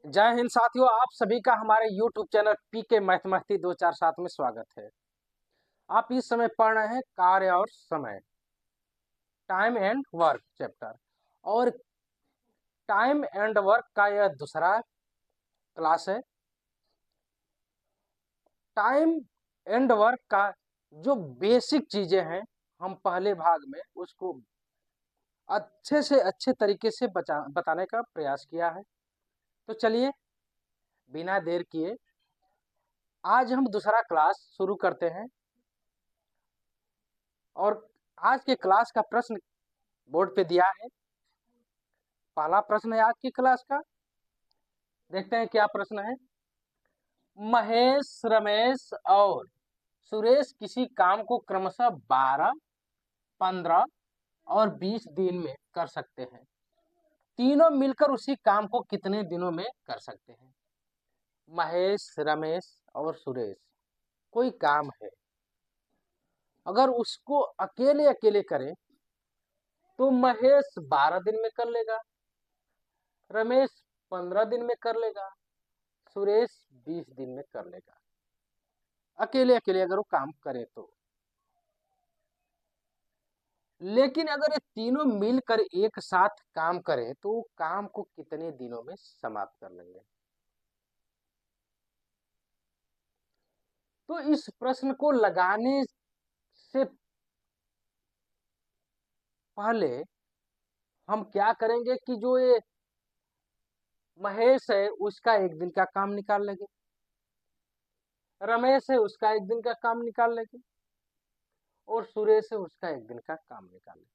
जय हिंद साथियों, आप सभी का हमारे YouTube चैनल पीके मैथमेटिक्स 247 में स्वागत है। आप इस समय पढ़ रहे हैं कार्य और समय, टाइम एंड वर्क चैप्टर। और टाइम एंड वर्क का यह दूसरा क्लास है। टाइम एंड वर्क का जो बेसिक चीजें हैं, हम पहले भाग में उसको अच्छे से अच्छे तरीके से बताने का प्रयास किया है। तो चलिए बिना देर किए आज हम दूसरा क्लास शुरू करते हैं। और आज के क्लास का प्रश्न बोर्ड पे दिया है। पहला प्रश्न है आज की क्लास का। देखते हैं क्या प्रश्न है। महेश, रमेश और सुरेश किसी काम को क्रमशः 12, 15 और 20 दिन में कर सकते हैं। तीनों मिलकर उसी काम को कितने दिनों में कर सकते हैं? महेश, रमेश और सुरेश कोई काम है, अगर उसको अकेले अकेले करें तो महेश 12 दिन में कर लेगा, रमेश 15 दिन में कर लेगा, सुरेश 20 दिन में कर लेगा, अकेले अकेले अगर वो काम करे तो। लेकिन अगर ये तीनों मिलकर एक साथ काम करें तो वो काम को कितने दिनों में समाप्त कर लेंगे? तो इस प्रश्न को लगाने से पहले हम क्या करेंगे कि जो ये महेश है उसका एक दिन का काम निकाल लेंगे, रमेश है उसका एक दिन का काम निकाल लेंगे और सुरेश है उसका एक दिन का काम निकाल लेंगे।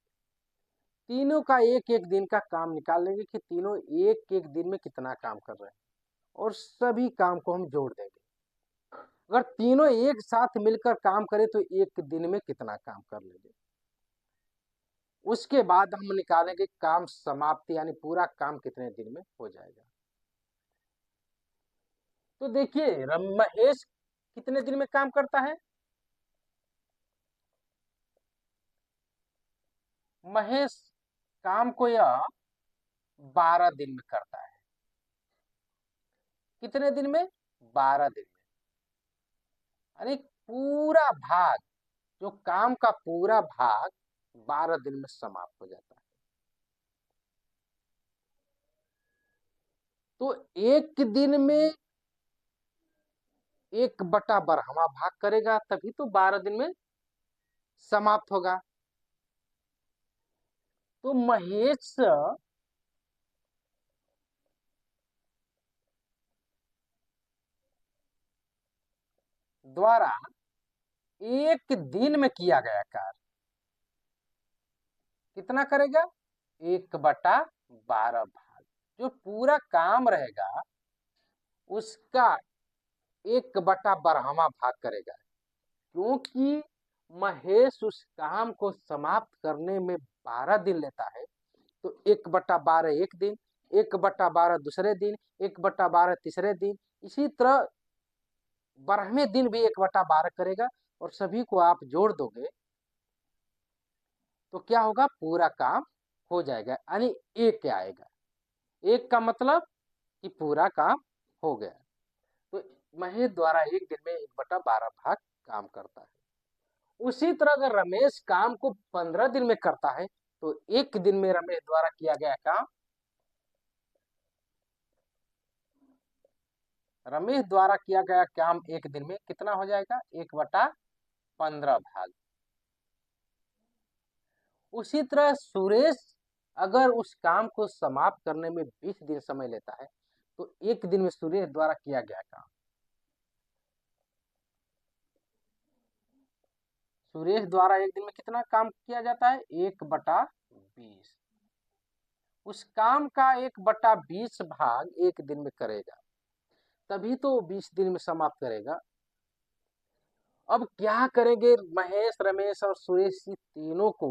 तीनों का एक एक दिन का काम निकाल लेंगे कि तीनों एक एक दिन में कितना काम कर रहे हैं और सभी काम को हम जोड़ देंगे। अगर तीनों एक साथ मिलकर काम करें तो एक दिन में कितना काम कर लेंगे। उसके बाद हम निकालेंगे काम समाप्ति, यानी पूरा काम कितने दिन में हो जाएगा। तो देखिए महेश कितने दिन में काम करता है? महेश काम को यह 12 दिन में करता है। कितने दिन में? 12 दिन में। यानी पूरा भाग, जो काम का पूरा भाग 12 दिन में समाप्त हो जाता है। तो एक दिन में 1/12 भाग करेगा तभी तो 12 दिन में समाप्त होगा। तो महेश द्वारा एक दिन में किया गया कार्य कितना करेगा? 1/12 भाग। जो पूरा काम रहेगा उसका 1/12वां भाग करेगा, क्योंकि महेश उस काम को समाप्त करने में 12 दिन लेता है। तो 1/12 एक दिन, 1/12 दूसरे दिन, 1/12 तीसरे दिन, इसी तरह 12वें दिन भी 1/12 करेगा। और सभी को आप जोड़ दोगे तो क्या होगा? पूरा काम हो जाएगा, यानी एक आएगा। एक का मतलब कि पूरा काम हो गया। तो महेश द्वारा एक दिन में 1/12 भाग काम करता है। उसी तरह अगर रमेश काम को 15 दिन में करता है तो एक दिन में रमेश द्वारा किया गया काम, रमेश द्वारा किया गया काम एक दिन में कितना हो जाएगा? 1/15 भाग। उसी तरह सुरेश अगर उस काम को समाप्त करने में 20 दिन समय लेता है तो एक दिन में सुरेश द्वारा किया गया काम, सुरेश द्वारा एक दिन में कितना काम किया जाता है? 1/20। उस काम का 1/20 भाग एक दिन में करेगा तभी तो 20 दिन में समाप्त करेगा। अब क्या करेंगे? महेश, रमेश और सुरेश तीनों को,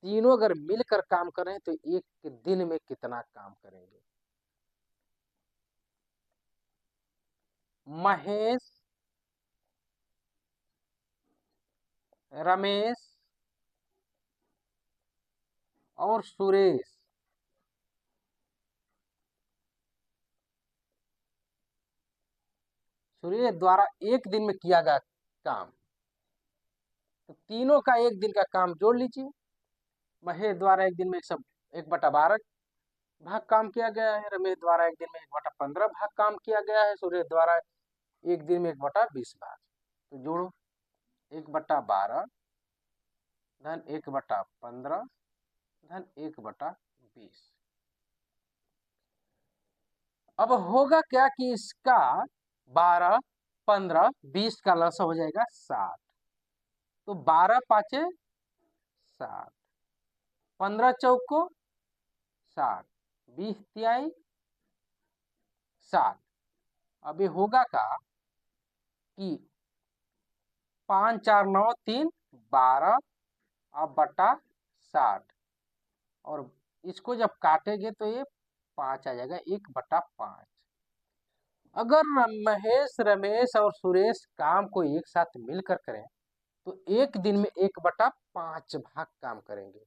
तीनों अगर मिलकर काम करें तो एक दिन में कितना काम करेंगे? महेश, रमेश और सुरेश सूर्य द्वारा एक दिन में किया गया काम, तो तीनों का एक दिन का काम जोड़ लीजिए। महेश द्वारा एक दिन में 1/12 भाग काम किया गया है, रमेश द्वारा एक दिन में 1/15 भाग काम किया गया है, सूर्य द्वारा एक दिन में 1/20 भाग। तो जोड़ो 1/12 धन 1/15 धन 1/20। अब होगा क्या कि इसका 12, 15, 20 का लसा हो जाएगा 60। तो 12 पाँचे 60, 15 चौको 60, 20 तिहाई 60। अब ये होगा का कि 5 4 9 3 12 अब बटा 60, और इसको जब काटेंगे तो ये 5 आ जाएगा, 1/5। अगर महेश, रमेश और सुरेश काम को एक साथ मिलकर करें तो एक दिन में 1/5 भाग काम करेंगे।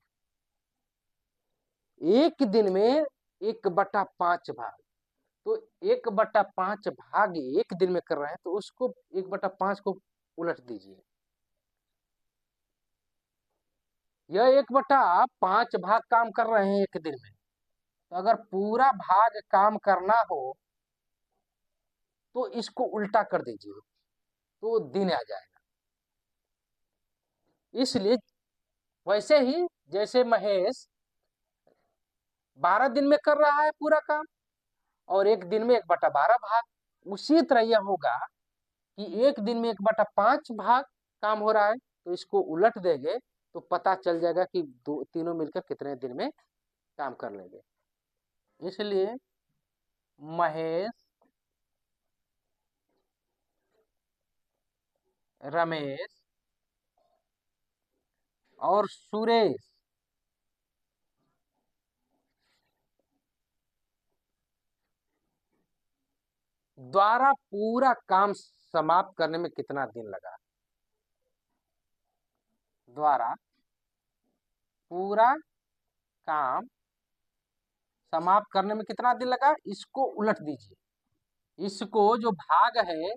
एक दिन में 1/5 भाग, तो 1/5 भाग एक दिन में कर रहे हैं तो उसको 1/5 को उलट दीजिए। यह 1/5 भाग काम कर रहे हैं एक दिन में, तो अगर पूरा भाग काम करना हो तो इसको उल्टा कर दीजिए, तो दिन आ जाएगा। इसलिए वैसे ही जैसे महेश 12 दिन में कर रहा है पूरा काम और एक दिन में 1/12 भाग, उसी तरह यह होगा कि एक दिन में 1/5 भाग काम हो रहा है, तो इसको उलट देंगे तो पता चल जाएगा कि तीनों मिलकर कितने दिन में काम कर लेंगे। इसलिए महेश, रमेश और सुरेश द्वारा पूरा काम समाप्त करने में कितना दिन लगा, द्वारा पूरा काम समाप्त करने में कितना दिन लगा, इसको उलट दीजिए। इसको जो भाग है,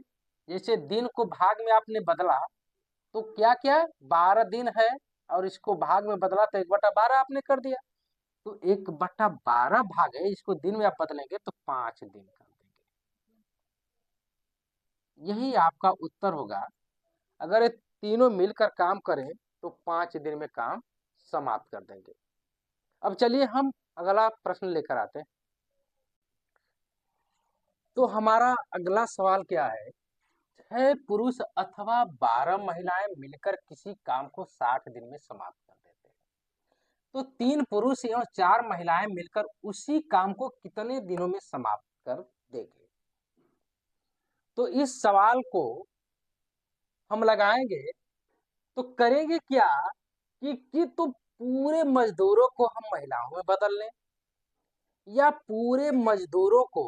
जैसे दिन को भाग में आपने बदला तो क्या क्या 12 दिन है, और इसको भाग में बदला तो 1/12 आपने कर दिया, तो 1/12 भाग है, इसको दिन में आप बदलेंगे तो 5 दिन कर देंगे। यही आपका उत्तर होगा। अगर ये तीनों मिलकर काम करें तो 5 दिन में काम समाप्त कर देंगे। अब चलिए हम अगला प्रश्न लेकर आते हैं। तो हमारा अगला सवाल क्या है, 6 पुरुष अथवा 12 महिलाएं मिलकर किसी काम को 60 दिन में समाप्त कर देते हैं, तो 3 पुरुष एवं 4 महिलाएं मिलकर उसी काम को कितने दिनों में समाप्त कर देंगे। तो इस सवाल को हम लगाएंगे तो करेंगे क्या कि तो पूरे मजदूरों को हम महिलाओं में बदल लें या पूरे मजदूरों को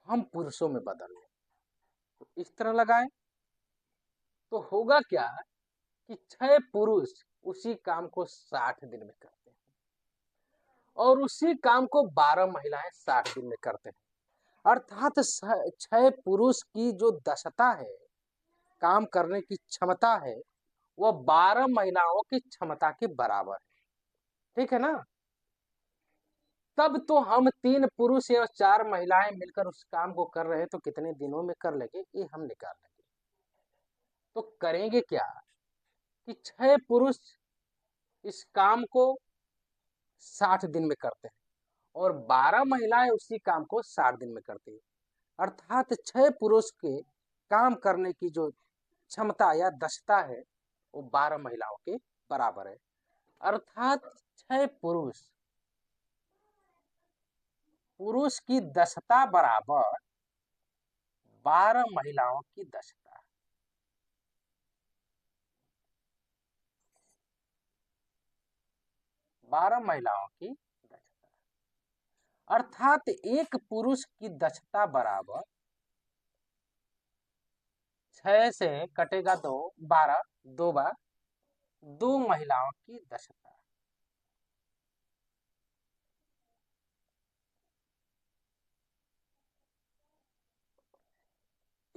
हम पुरुषों में बदल लें। तो इस तरह लगाएं तो होगा क्या कि 6 पुरुष उसी काम को 60 दिन में करते हैं और उसी काम को 12 महिलाएं 60 दिन में करते हैं, अर्थात 6 पुरुष की जो दक्षता है, काम करने की क्षमता है, वह 12 महिलाओं की क्षमता के बराबर है। ठीक है ना। तब तो हम 3 पुरुष या 4 महिलाएं मिलकर उस काम को कर रहे हैं तो कितने दिनों में कर लेंगे, ये हम निकाल लेंगे। तो करेंगे क्या कि 6 पुरुष इस काम को 60 दिन में करते हैं और 12 महिलाएं उसी काम को 60 दिन में करती है, अर्थात 6 पुरुष के काम करने की जो क्षमता या दक्षता है वो 12 महिलाओं के बराबर है, अर्थात 6 पुरुष की दक्षता बराबर 12 महिलाओं की दक्षता। बारह महिलाओं की दक्षता, अर्थात एक पुरुष की दक्षता बराबर 6 से कटेगा 2, 12, 2 बार 2 महिलाओं की दक्षता।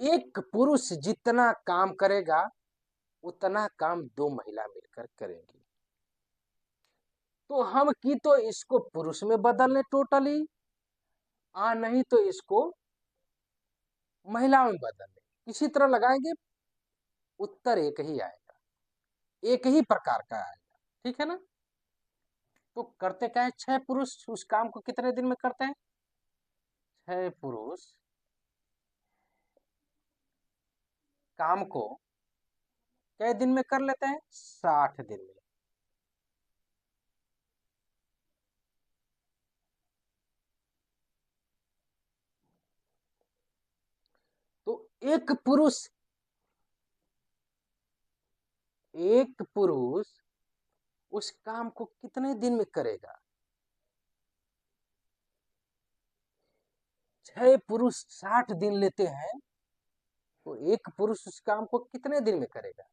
एक पुरुष जितना काम करेगा उतना काम दो महिला मिलकर करेंगी। तो हम की तो इसको पुरुष में बदल लें टोटली, नहीं तो इसको महिला में बदल लें। इसी तरह लगाएंगे, उत्तर एक ही आएगा, एक ही प्रकार का आएगा। ठीक है ना। तो करते क्या है, 6 पुरुष उस काम को कितने दिन में करते हैं? 6 पुरुष काम को कितने दिन में कर लेते हैं? 60 दिन में। तो एक पुरुष उस काम को कितने दिन में करेगा? 6 पुरुष 60 दिन लेते हैं, तो एक पुरुष उस काम को कितने दिन में करेगा?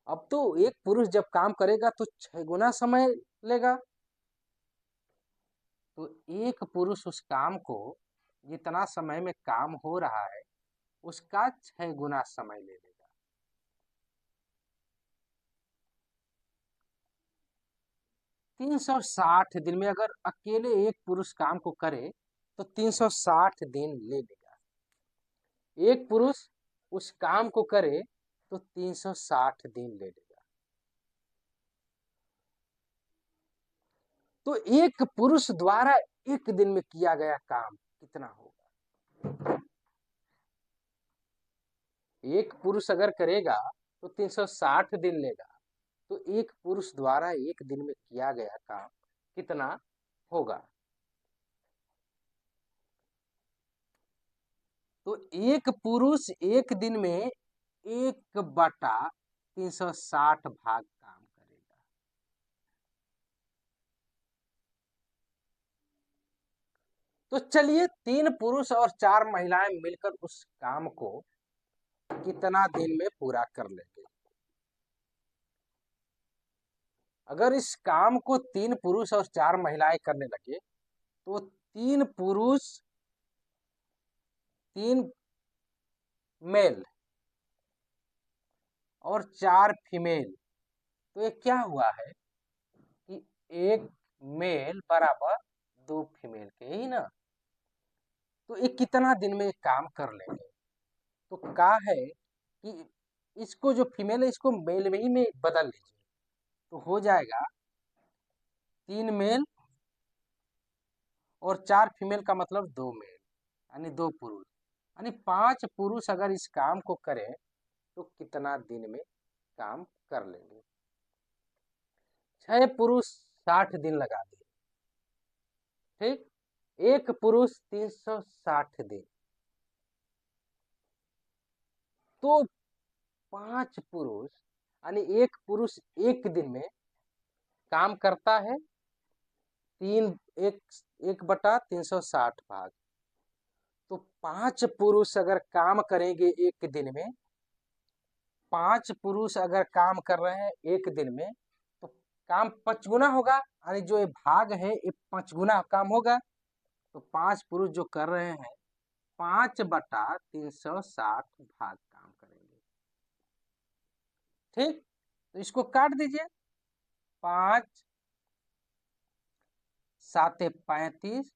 अब तो एक पुरुष जब काम करेगा तो 6 गुना समय लेगा। तो एक पुरुष उस काम को जितना समय में काम हो रहा है उसका 6 गुना समय ले लेगा। 360 दिन में अगर अकेले एक पुरुष काम को करे तो 360 दिन ले लेगा। एक पुरुष उस काम को करे तो 360 दिन ले लेगा। तो एक पुरुष द्वारा एक दिन में किया गया काम कितना होगा? एक पुरुष अगर करेगा तो 360 दिन लेगा, तो एक पुरुष द्वारा एक दिन में किया गया काम कितना होगा? तो एक पुरुष एक दिन में 1/360 भाग काम करेगा। तो चलिए 3 पुरुष और 4 महिलाएं मिलकर उस काम को कितना दिन में पूरा कर लेंगे? अगर इस काम को 3 पुरुष और 4 महिलाएं करने लगे तो 3 पुरुष 3 मेल और 4 फीमेल, तो ये क्या हुआ है कि 1 मेल बराबर 2 फीमेल के ही ना। तो ये कितना दिन में काम कर लेंगे? तो कहा है कि इसको जो फीमेल है इसको मेल में ही में बदल लीजिए, तो हो जाएगा 3 मेल और 4 फीमेल का मतलब 2 मेल, यानी 2 पुरुष, यानी 5 पुरुष अगर इस काम को करें तो कितना दिन में काम कर लेंगे? 6 पुरुष 60 दिन लगा दिए, ठीक। एक पुरुष 360 दिन, तो 5 पुरुष यानी एक पुरुष एक दिन में काम करता है 1/360 भाग। तो 5 पुरुष अगर काम करेंगे एक दिन में, 5 पुरुष अगर काम कर रहे हैं एक दिन में, तो काम 5 गुना होगा, यानी जो ये भाग है ये 5 गुना काम होगा। तो 5 पुरुष जो कर रहे हैं 5/360 भाग काम करेंगे, ठीक। तो इसको काट दीजिए, 5 7 35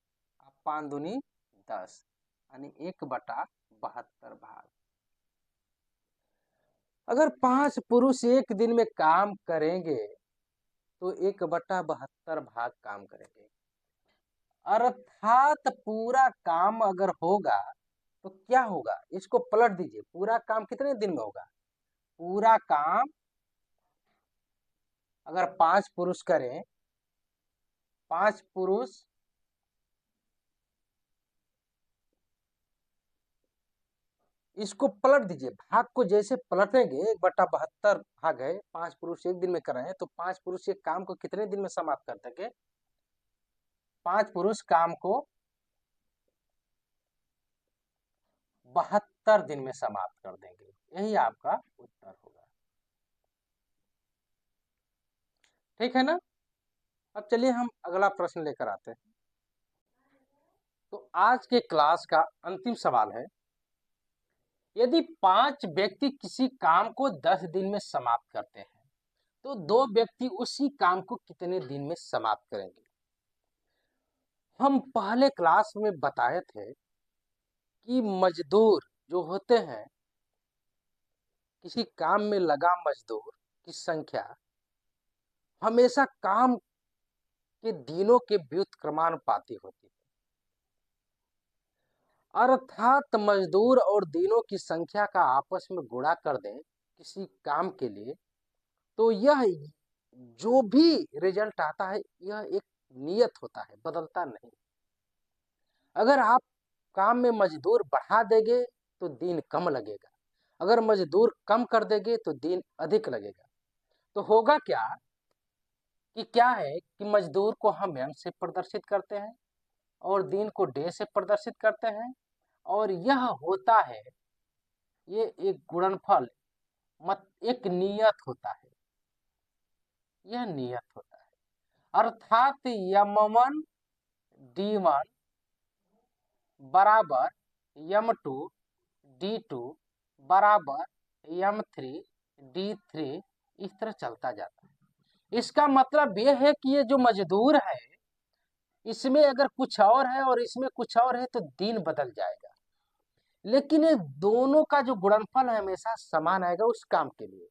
5 दूनी 10, यानी 1/72 भाग। अगर 5 पुरुष एक दिन में काम करेंगे तो 1/72 भाग काम करेंगे, अर्थात पूरा काम अगर होगा तो क्या होगा? इसको पलट दीजिए, पूरा काम कितने दिन में होगा? पूरा काम अगर 5 पुरुष करें, 5 पुरुष इसको पलट दीजिए, भाग को जैसे पलटेंगे 1/72 भाग है, 5 पुरुष एक दिन में कर रहे हैं, तो 5 पुरुष एक काम को कितने दिन में समाप्त कर देंगे? 5 पुरुष काम को 72 दिन में समाप्त कर देंगे। यही आपका उत्तर होगा, ठीक है ना। अब चलिए हम अगला प्रश्न लेकर आते हैं। तो आज के क्लास का अंतिम सवाल है, यदि 5 व्यक्ति किसी काम को 10 दिन में समाप्त करते हैं, तो 2 व्यक्ति उसी काम को कितने दिन में समाप्त करेंगे? हम पहले क्लास में बताए थे कि मजदूर जो होते हैं, किसी काम में लगा मजदूर की संख्या हमेशा काम के दिनों के व्युत्क्रमानुपाती होती है। अर्थात मजदूर और दिनों की संख्या का आपस में गुणा कर दें किसी काम के लिए, तो यह जो भी रिजल्ट आता है यह एक नियत होता है, बदलता नहीं। अगर आप काम में मजदूर बढ़ा देंगे तो दिन कम लगेगा, अगर मजदूर कम कर देंगे तो दिन अधिक लगेगा। तो होगा क्या कि क्या है कि मजदूर को हम एम से प्रदर्शित करते हैं और दिन को डे से प्रदर्शित करते हैं, और यह होता है, ये एक गुणनफल मत एक नियत होता है, यह नियत होता है। अर्थात यम1 d1 बराबर यम2 d2 बराबर यम3 d3, इस तरह चलता जाता है। इसका मतलब यह है कि ये जो मजदूर है, इसमें अगर कुछ और है और इसमें कुछ और है तो दिन बदल जाएगा, लेकिन ये दोनों का जो गुणनफल है हमेशा समान आएगा उस काम के लिए।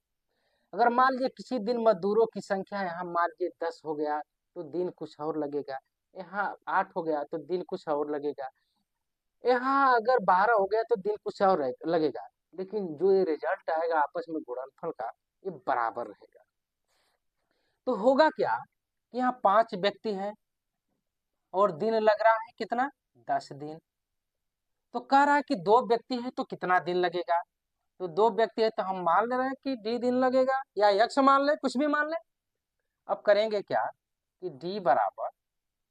अगर मान लीजिए किसी दिन मजदूरों की संख्या यहाँ मान लीजिए 10 हो गया तो दिन कुछ और लगेगा, यहाँ 8 हो गया तो दिन कुछ और लगेगा, यहाँ अगर 12 हो गया तो दिन कुछ और लगेगा, लेकिन जो ये रिजल्ट आएगा आपस में गुणनफल का, ये बराबर रहेगा। तो होगा क्या कि यहाँ 5 व्यक्ति हैं और दिन लग रहा है कितना, 10 दिन। तो कह रहा है कि 2 व्यक्ति है तो कितना दिन लगेगा, तो 2 व्यक्ति है तो हम मान ले रहे हैं कि डी दिन लगेगा, या यक्स मान ले, कुछ भी मान ले। अब करेंगे क्या कि डी बराबर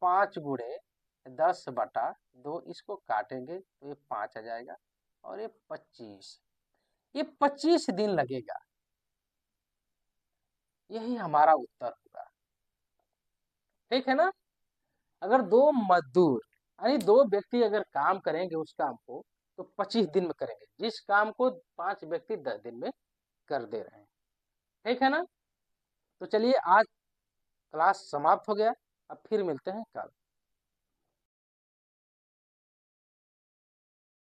5 गुणे 10/2, इसको काटेंगे तो ये 5 आ जाएगा, और ये 25, ये 25 दिन लगेगा। यही हमारा उत्तर होगा, ठीक है ना। अगर 2 मजदूर यानी 2 व्यक्ति अगर काम करेंगे उस काम को, तो 25 दिन में करेंगे, जिस काम को 5 व्यक्ति 10 दिन में कर दे रहे हैं, ठीक है ना। तो चलिए आज क्लास समाप्त हो गया, अब फिर मिलते हैं कल।